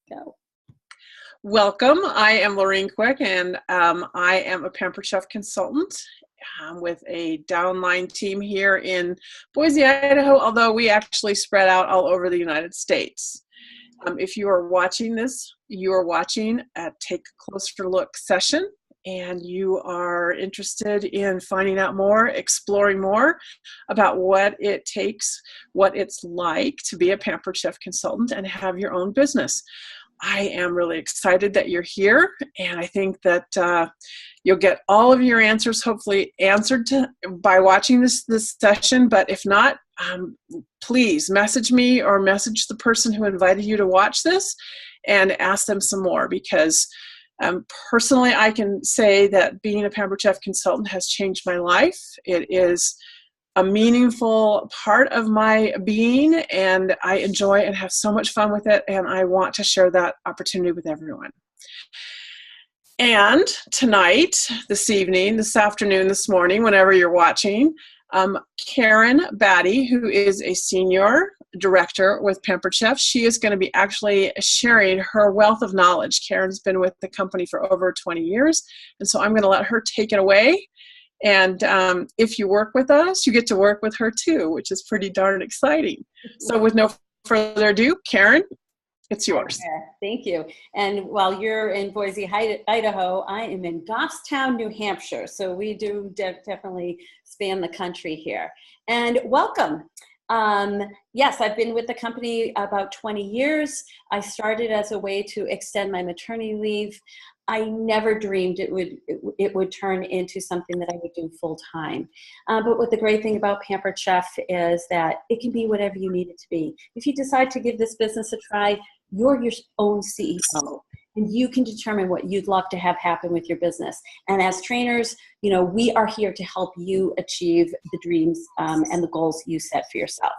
Go. Welcome. I am Lorraine Quick, and I am a Pampered Chef consultant with a downline team here in Boise, Idaho, although we actually spread out all over the United States. If you are watching this, you are watching a Take a Closer Look session, and you are interested in finding out more, exploring more about what it takes, what it's like to be a Pampered Chef consultant and have your own business. I am really excited that you're here, and I think that you'll get all of your answers hopefully answered by watching this session. But if not, please message me or message the person who invited you to watch this and ask them some more, because personally I can say that being a Pampered Chef consultant has changed my life. It is a meaningful part of my being, and I enjoy and have so much fun with it, and I want to share that opportunity with everyone. And tonight, this evening, this afternoon, this morning, whenever you're watching, Karen Batty, who is a senior director with Pampered Chef, she is going to be actually sharing her wealth of knowledge. Karen's been with the company for over 20 years, and so I'm going to let her take it away. And if you work with us, you get to work with her too, which is pretty darn exciting. So with no further ado, Karen, it's yours. Thank you. And while you're in Boise, Idaho, I am in Goffstown, New Hampshire. So we do definitely span the country here. And welcome. Yes, I've been with the company about 20 years. I started as a way to extend my maternity leave. I never dreamed it would turn into something that I would do full time. But what the great thing about Pampered Chef is that it can be whatever you need it to be. If you decide to give this business a try, you're your own CEO, and you can determine what you'd love to have happen with your business. And as trainers, you know, we are here to help you achieve the dreams and the goals you set for yourself.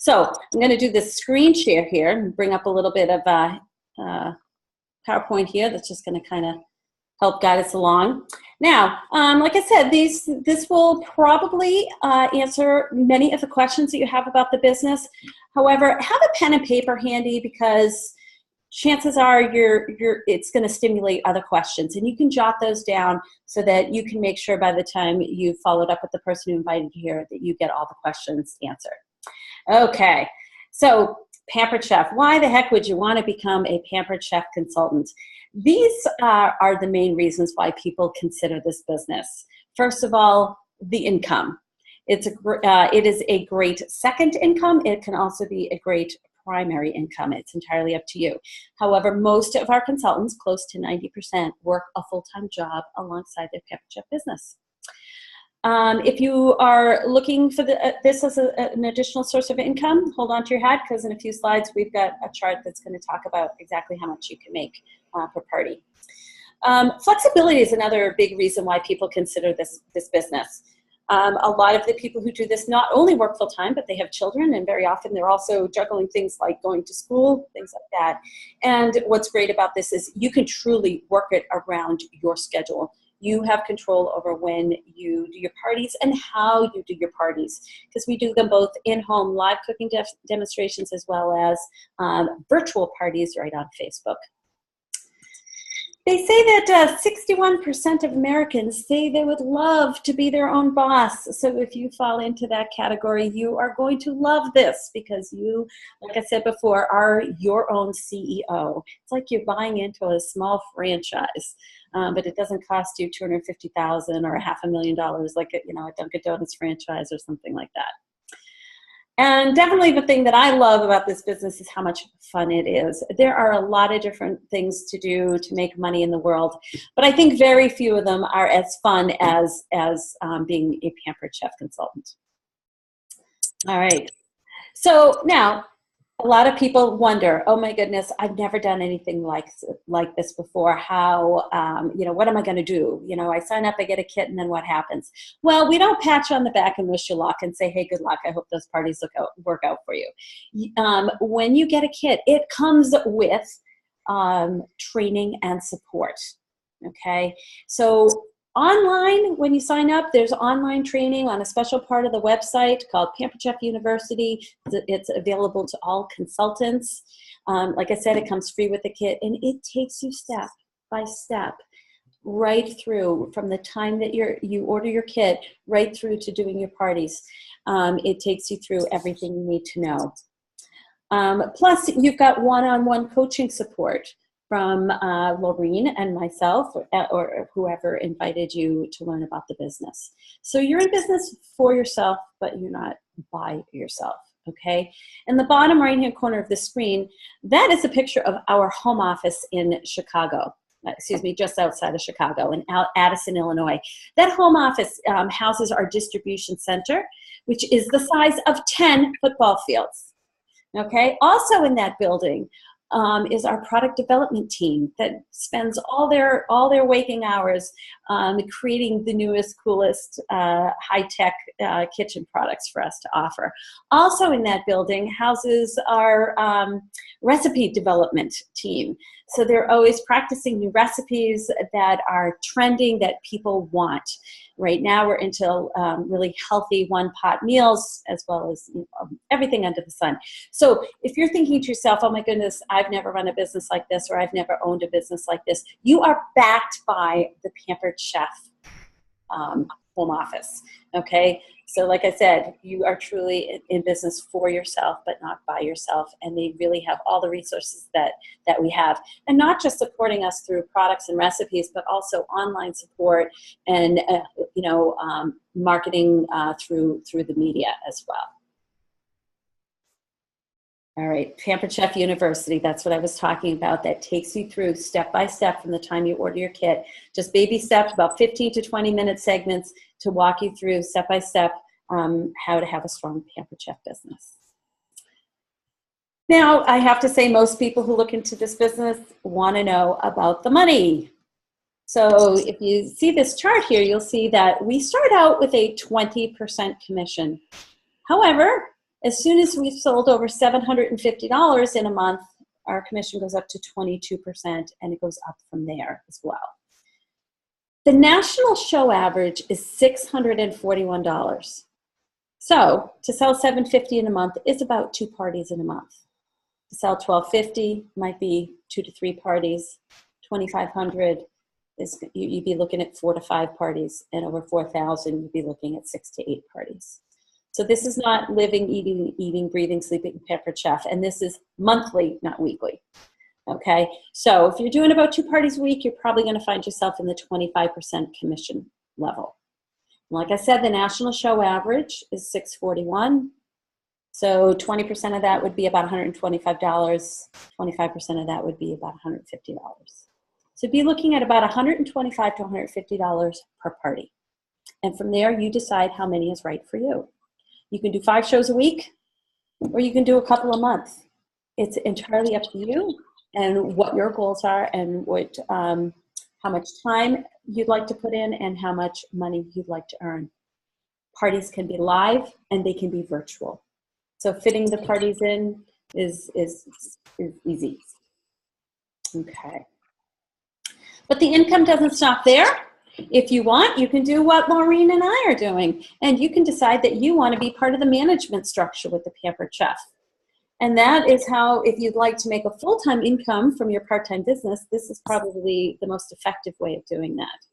So I'm going to do this screen share here and bring up a little bit of PowerPoint here that's just going to kind of help guide us along. Now, like I said, this will probably answer many of the questions that you have about the business. However, have a pen and paper handy, because chances are it's going to stimulate other questions, and you can jot those down so that you can make sure by the time you've followed up with the person who invited you here that you get all the questions answered. Okay, so Pampered Chef. Why the heck would you want to become a Pampered Chef consultant? These are the main reasons why people consider this business. First of all, the income. It is a great second income. It can also be a great primary income. It's entirely up to you. However, most of our consultants, close to 90%, work a full-time job alongside their Pampered Chef business. If you are looking for this as an additional source of income, hold on to your hat, because in a few slides we've got a chart that's going to talk about exactly how much you can make per party. Flexibility is another big reason why people consider this business. A lot of the people who do this not only work full-time, but they have children, and very often they're also juggling things like going to school, things like that. And what's great about this is you can truly work it around your schedule. You have control over when you do your parties and how you do your parties, because we do them both in-home live cooking demonstrations as well as virtual parties right on Facebook. They say that 61% of Americans say they would love to be their own boss. So if you fall into that category, you are going to love this, because you, like I said before, are your own CEO. It's like you're buying into a small franchise, but it doesn't cost you $250,000 or $500,000 like a Dunkin' Donuts franchise or something like that. And definitely the thing that I love about this business is how much fun it is. There are a lot of different things to do to make money in the world, but I think very few of them are as fun as being a Pampered Chef consultant. All right. So now, a lot of people wonder, oh my goodness, I've never done anything like this before. How, what am I going to do? I sign up, I get a kit, and then what happens? Well, we don't pat you on the back and wish you luck and say, hey, good luck. I hope those parties work out for you. When you get a kit, it comes with training and support. Okay, so Online, when you sign up, there's online training on a special part of the website called Pampered Chef University. It's available to all consultants. Like I said, it comes free with the kit, and it takes you step by step right through from the time that you order your kit right through to doing your parties. It takes you through everything you need to know. Plus, you've got one-on-one coaching support from Laureen and myself, or whoever invited you to learn about the business. So you're in business for yourself, but you're not by yourself, okay? In the bottom right-hand corner of the screen, that is a picture of our home office in Chicago. Excuse me, just outside of Chicago in Addison, Illinois. That home office houses our distribution center, which is the size of 10 football fields. Okay, also in that building is our product development team that spends all their waking hours creating the newest, coolest, high-tech kitchen products for us to offer. Also in that building houses our recipe development team. So they're always practicing new recipes that are trending, that people want. Right now we're into really healthy one-pot meals, as well as everything under the sun. So if you're thinking to yourself, oh my goodness, I've never run a business like this, or I've never owned a business like this, you are backed by the Pampered Chef home office, okay? So like I said, you are truly in business for yourself, but not by yourself. And they really have all the resources that we have. And not just supporting us through products and recipes, but also online support and, marketing through the media as well. All right, Pampered Chef University, that's what I was talking about. That takes you through step by step from the time you order your kit. Just baby steps, about 15 to 20-minute segments to walk you through step by step how to have a strong Pampered Chef business. Now, I have to say most people who look into this business want to know about the money. So if you see this chart here, you'll see that we start out with a 20% commission. However, as soon as we've sold over $750 in a month, our commission goes up to 22%, and it goes up from there as well. The national show average is $641. So to sell $750 in a month is about 2 parties in a month. To sell $1,250 might be 2 to 3 parties. $2,500 is you'd be looking at 4 to 5 parties, and over $4,000 you'd be looking at 6 to 8 parties. So this is not living, eating, breathing, sleeping Pampered Chef, and this is monthly, not weekly. Okay, so if you're doing about 2 parties a week, you're probably going to find yourself in the 25% commission level. Like I said, the national show average is $641. So 20% of that would be about $125. 25% of that would be about $150. So be looking at about $125 to $150 per party. And from there, you decide how many is right for you. You can do 5 shows a week, or you can do a couple a month. It's entirely up to you and what your goals are, and what, how much time you'd like to put in, and how much money you'd like to earn. Parties can be live and they can be virtual. So fitting the parties in is easy. Okay. But the income doesn't stop there. If you want, you can do what Maureen and I are doing, and you can decide that you want to be part of the management structure with the Pampered Chef. And that is how, if you'd like to make a full-time income from your part-time business, this is probably the most effective way of doing that.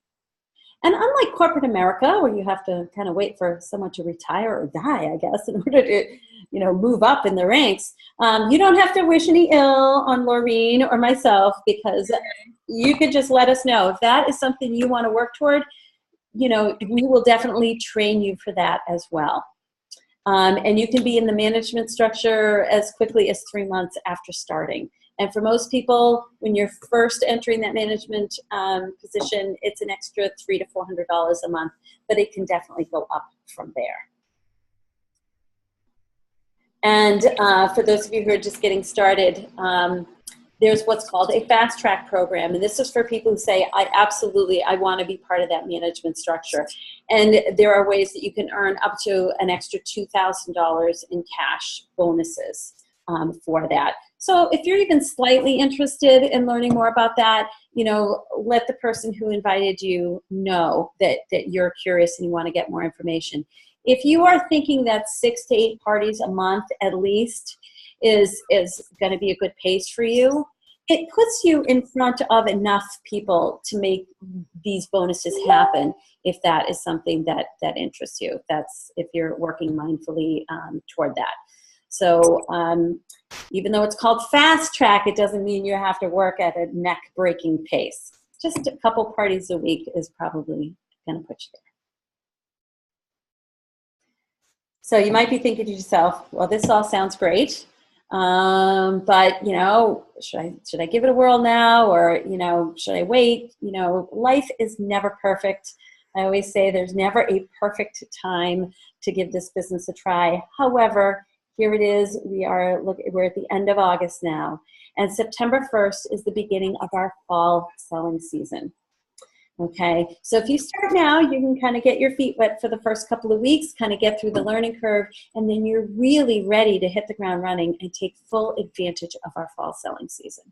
And unlike corporate America, where you have to kind of wait for someone to retire or die, I guess, in order to, move up in the ranks, you don't have to wish any ill on Laureen or myself, because you could just let us know if that is something you want to work toward. We will definitely train you for that as well. And you can be in the management structure as quickly as 3 months after starting. And for most people, when you're first entering that management position, it's an extra $300 to $400 a month, but it can definitely go up from there. And for those of you who are just getting started, there's what's called a fast track program. And this is for people who say, I want to be part of that management structure. And there are ways that you can earn up to an extra $2,000 in cash bonuses for that. So if you're even slightly interested in learning more about that, let the person who invited you know that you're curious and you want to get more information. If you are thinking that 6 to 8 parties a month at least is going to be a good pace for you, it puts you in front of enough people to make these bonuses happen if that is something that interests you. If you're working mindfully toward that. So even though it's called fast track, it doesn't mean you have to work at a neck-breaking pace. Just a couple parties a week is probably going to put you there. So you might be thinking to yourself, well, this all sounds great, but should I give it a whirl now, or should I wait? Life is never perfect. I always say there's never a perfect time to give this business a try. However, here it is. We're at the end of August now, and September 1st is the beginning of our fall selling season. Okay, so if you start now, you can kind of get your feet wet for the first couple of weeks, kind of get through the learning curve, and then you're really ready to hit the ground running and take full advantage of our fall selling season.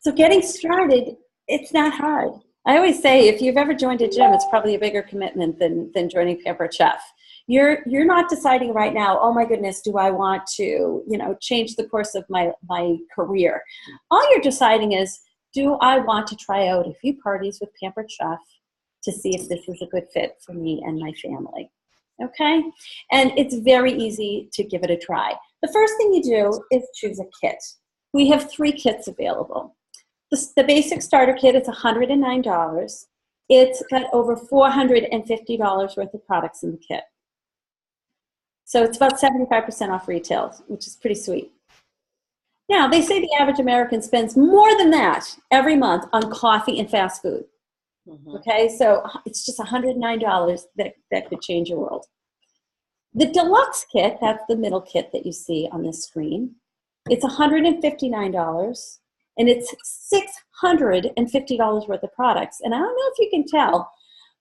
So getting started, it's not hard. I always say if you've ever joined a gym, it's probably a bigger commitment than joining Pampered Chef. You're not deciding right now, oh my goodness, do I want to change the course of my career? All you're deciding is, do I want to try out a few parties with Pampered Chef to see if this is a good fit for me and my family? Okay? And it's very easy to give it a try. The first thing you do is choose a kit. We have 3 kits available. The basic starter kit is $109. It's got over $450 worth of products in the kit. So it's about 75% off retail, which is pretty sweet. Now, they say the average American spends more than that every month on coffee and fast food. Mm-hmm. Okay, so it's just $109 that could change your world. The deluxe kit, that's the middle kit that you see on this screen, it's $159, and it's $650 worth of products. And I don't know if you can tell,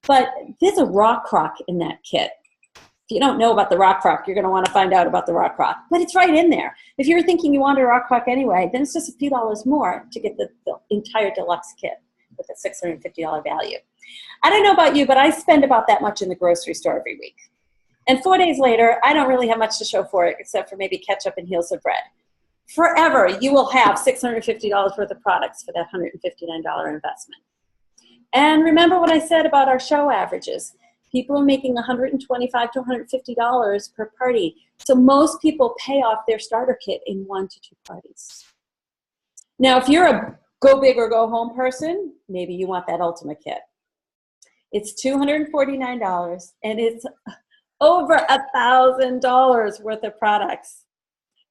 but there's a rock crock in that kit. If you don't know about the rock crock, you're going to want to find out about the rock crock. But it's right in there. If you're thinking you want a rock crock anyway, then it's just a few dollars more to get the entire deluxe kit with a $650 value. I don't know about you, but I spend about that much in the grocery store every week. And 4 days later, I don't really have much to show for it except for maybe ketchup and heels of bread. Forever, you will have $650 worth of products for that $159 investment. And remember what I said about our show averages. People are making $125 to $150 per party. So most people pay off their starter kit in 1 to 2 parties. Now, if you're a go big or go home person, maybe you want that ultimate kit. It's $249, and it's over $1,000 worth of products.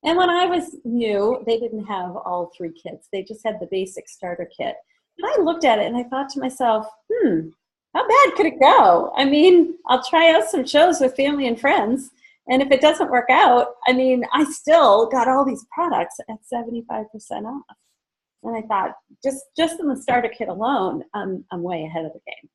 And when I was new, they didn't have all 3 kits. They just had the basic starter kit. And I looked at it and I thought to myself, how bad could it go? I mean, I'll try out some shows with family and friends, and if it doesn't work out, I still got all these products at 75% off. And I thought, just in the starter kit alone, I'm way ahead of the game.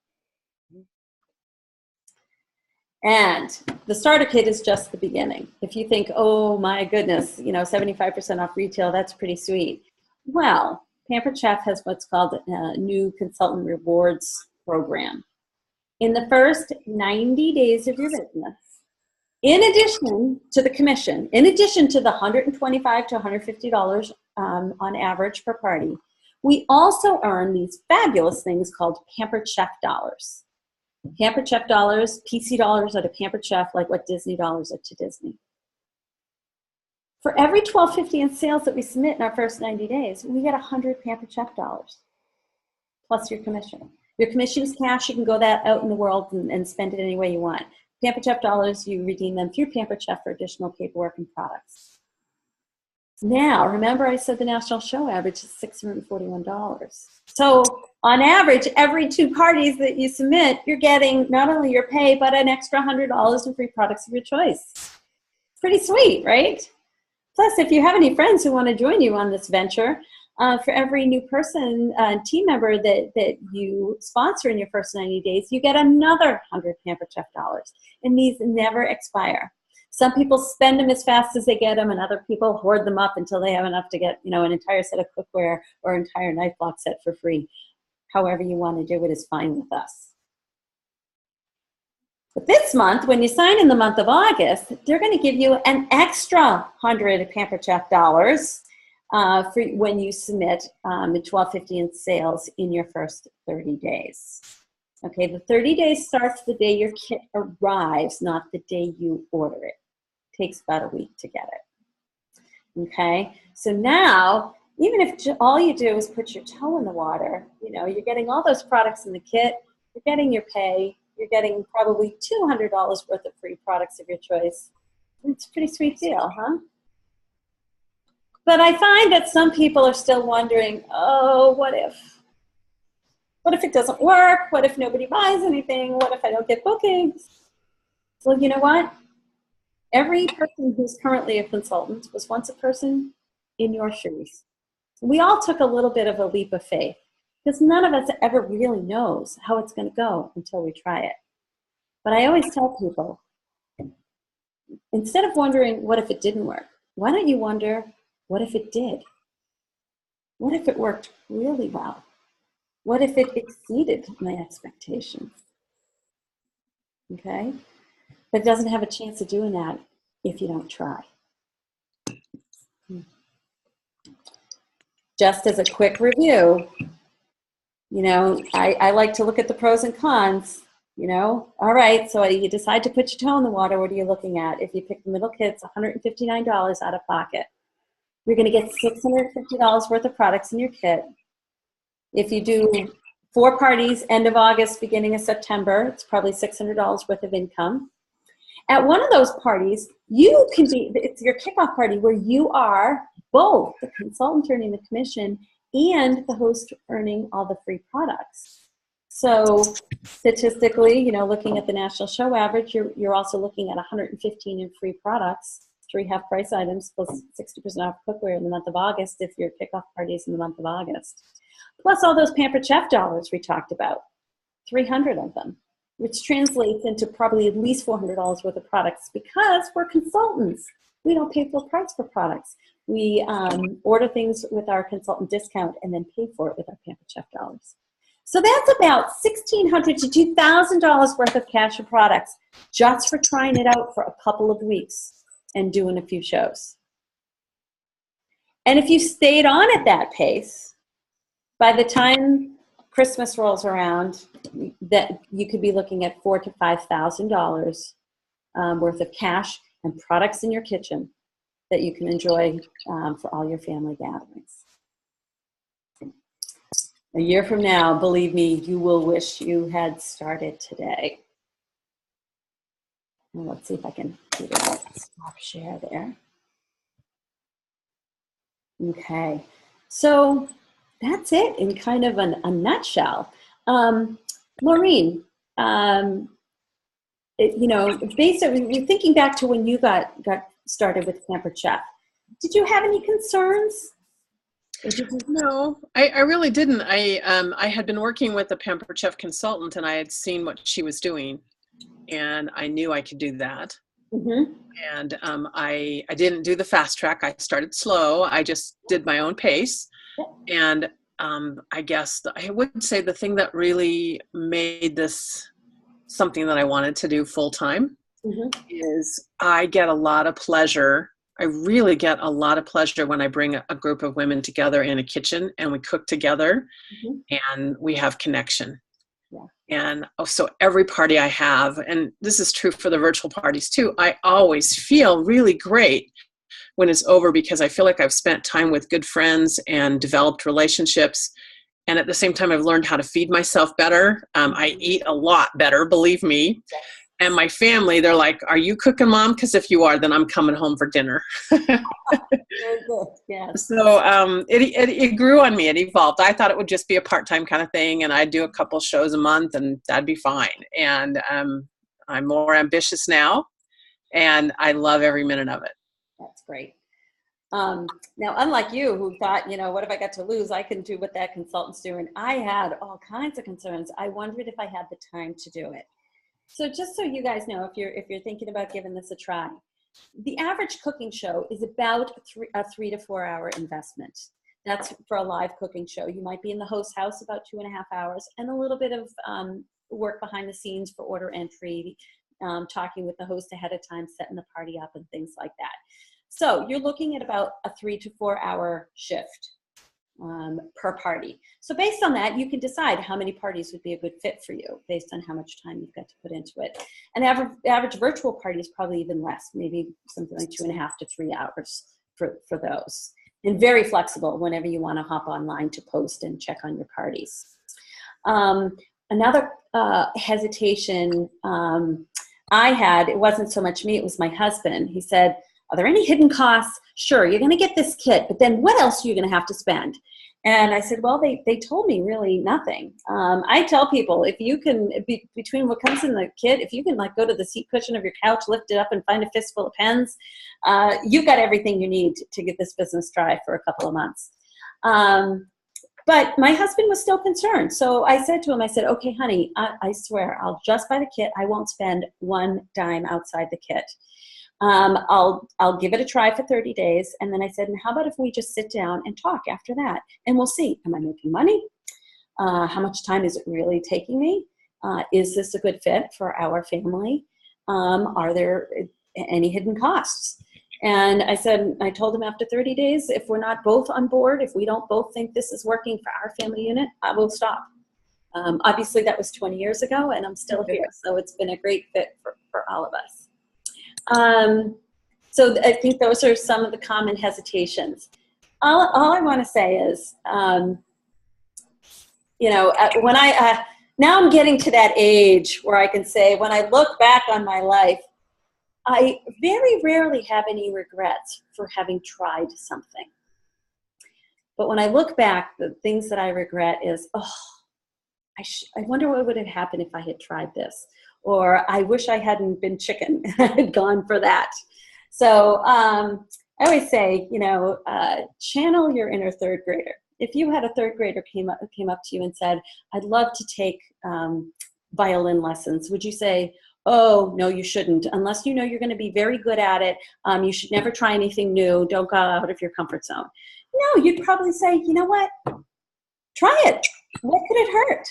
And the starter kit is just the beginning. If you think, oh my goodness, 75% off retail, that's pretty sweet. Well, Pampered Chef has what's called a new consultant rewards program. In the first 90 days of your business, in addition to the commission, in addition to the $125 to $150 on average per party, we also earn these fabulous things called Pampered Chef dollars. Pampered Chef dollars, PC dollars are to Pampered Chef, like what Disney dollars are to Disney. For every $12.50 in sales that we submit in our first 90 days, we get 100 Pampered Chef dollars, plus your commission. Your commission is cash. You can go that out in the world and spend it any way you want. Pampered Chef dollars, you redeem them through Pampered Chef for additional paperwork and products. Now, remember I said the national show average is $641. So on average, every 2 parties that you submit, you're getting not only your pay, but an extra $100 in free products of your choice. Pretty sweet, right? Plus, if you have any friends who want to join you on this venture, for every new person, team member that you sponsor in your first 90 days, you get another 100 Pampered Chef dollars. And these never expire. Some people spend them as fast as they get them, and other people hoard them up until they have enough to get, an entire set of cookware or entire knife block set for free. However you want to do it is fine with us. But this month, when you sign in the month of August, they're going to give you an extra 100 Pampered Chef dollars for when you submit the $12.50 in sales in your first 30 days. Okay, the 30 days starts the day your kit arrives, not the day you order it. It takes about a week to get it. Okay, so now, even if all you do is put your toe in the water, you're getting all those products in the kit, you're getting your pay, you're getting probably $200 worth of free products of your choice. It's a pretty sweet deal, huh? But I find that some people are still wondering, oh, what if? What if it doesn't work? What if nobody buys anything? What if I don't get bookings? Well, you know what? Every person who's currently a consultant was once a person in your shoes. We all took a little bit of a leap of faith because none of us ever really knows how it's going to go until we try it. But I always tell people, instead of wondering, what if it didn't work? Why don't you wonder, what if it did? What if it worked really well? What if it exceeded my expectations? Okay? But it doesn't have a chance of doing that if you don't try. Just as a quick review, I like to look at the pros and cons. All right, so you decide to put your toe in the water, what are you looking at? If you pick the middle kit, it's $159 out of pocket. You're going to get $650 worth of products in your kit. If you do 4 parties, end of August, beginning of September, it's probably $600 worth of income. At one of those parties, it's your kickoff party where you are both the consultant earning the commission and the host earning all the free products. So statistically, looking at the national show average, you're also looking at 115 in free products, 3 half-price items plus 60% off cookware in the month of August if your kickoff party is in the month of August. Plus all those Pampered Chef dollars we talked about, 300 of them, which translates into probably at least $400 worth of products because we're consultants. We don't pay full price for products. We order things with our consultant discount and then pay for it with our Pampered Chef dollars. So that's about $1,600 to $2,000 worth of cash and products just for trying it out for a couple of weeks and doing a few shows. And if you stayed on at that pace, by the time Christmas rolls around, that you could be looking at $4,000 to $5,000 worth of cash and products in your kitchen that you can enjoy for all your family gatherings. A year from now, believe me, you will wish you had started today. And let's see if I can do the stop share there. Okay, so that's it in kind of a nutshell. Maureen, basically, thinking back to when you got started with Pampered Chef, did you have any concerns? No, I really didn't. I had been working with a Pampered Chef consultant, and I had seen what she was doing, and I knew I could do that. Mm-hmm. And I didn't do the fast track. I started slow. I just did my own pace. And I guess I would say the thing that really made this something that I wanted to do full time is I get a lot of pleasure. I really get a lot of pleasure when I bring a group of women together in a kitchen and we cook together and we have connection. Yeah. And so every party I have, and this is true for the virtual parties too, I always feel really great when it's over because I feel like I've spent time with good friends and developed relationships. And at the same time, I've learned how to feed myself better. I eat a lot better, believe me. Yes. And my family, they're like, are you cooking, Mom? Because if you are, then I'm coming home for dinner. Very good. Yeah. So it grew on me. It evolved. I thought it would just be a part-time kind of thing, and I'd do a couple shows a month, and that'd be fine. And I'm more ambitious now, and I love every minute of it. That's great. Now, unlike you, who thought, what have I got to lose? I can do what that consultant's doing. I had all kinds of concerns. I wondered if I had the time to do it. So just so you guys know, if you're thinking about giving this a try, the average cooking show is about a 3 to 4 hour investment. That's for a live cooking show. You might be in the host house about 2.5 hours, and a little bit of work behind the scenes for order entry, talking with the host ahead of time, setting the party up and things like that. So you're looking at about a 3 to 4 hour shift per party. So based on that, you can decide how many parties would be a good fit for you based on how much time you've got to put into it. An average virtual party is probably even less, maybe something like 2.5 to 3 hours for those. And very flexible whenever you want to hop online to post and check on your parties. Another hesitation I had, it wasn't so much me, it was my husband. He said, are there any hidden costs? Sure, you're going to get this kit, but then what else are you going to have to spend? And I said, well, they told me really nothing. I tell people, if you can, between what comes in the kit, if you can like go to the seat cushion of your couch, lift it up and find a fistful of pens, you've got everything you need to get this business dry for a couple of months. But my husband was still concerned. So I said to him, I said, okay, honey, I swear I'll just buy the kit. I won't spend one dime outside the kit. I'll give it a try for 30 days. And then I said, and how about if we just sit down and talk after that? And we'll see, am I making money? How much time is it really taking me? Is this a good fit for our family? Are there any hidden costs? And I told him after 30 days, if we're not both on board, if we don't both think this is working for our family unit, I will stop. Obviously that was 20 years ago and I'm still here. So it's been a great fit for all of us. So I think those are some of the common hesitations. All I want to say is, when now I'm getting to that age where I can say, when I look back on my life, I very rarely have any regrets for having tried something. But when I look back, the things that I regret is, I wonder what would have happened if I had tried this. Or I wish I hadn't been chicken and I had gone for that. So I always say, channel your inner third grader. If you had a third grader came up to you and said, I'd love to take violin lessons, would you say, oh, no, you shouldn't. Unless you know you're going to be very good at it, you should never try anything new. Don't go out of your comfort zone. No, you'd probably say, you know what? Try it. What could it hurt?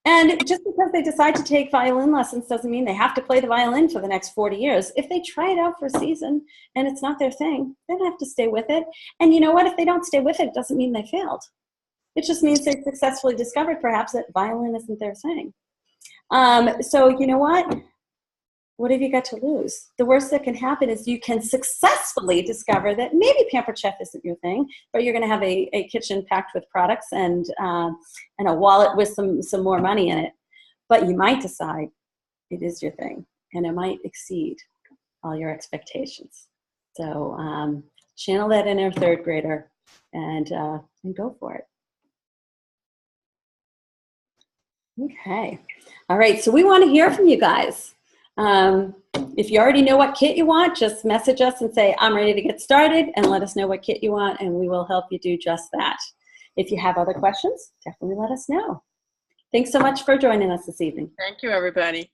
And just because they decide to take violin lessons doesn't mean they have to play the violin for the next 40 years. If they try it out for a season and it's not their thing, they don't have to stay with it. And you know what? If they don't stay with it, it doesn't mean they failed. It just means they successfully discovered perhaps that violin isn't their thing. So you know what? What have you got to lose? The worst that can happen is you can successfully discover that maybe Pampered Chef isn't your thing, but you're going to have a kitchen packed with products and a wallet with some more money in it. But you might decide it is your thing, and it might exceed all your expectations. So channel that inner third grader and go for it. Okay. All right. So we want to hear from you guys. If you already know what kit you want, just message us and say, I'm ready to get started, and let us know what kit you want, and we will help you do just that. If you have other questions, definitely let us know. Thanks so much for joining us this evening. Thank you, everybody.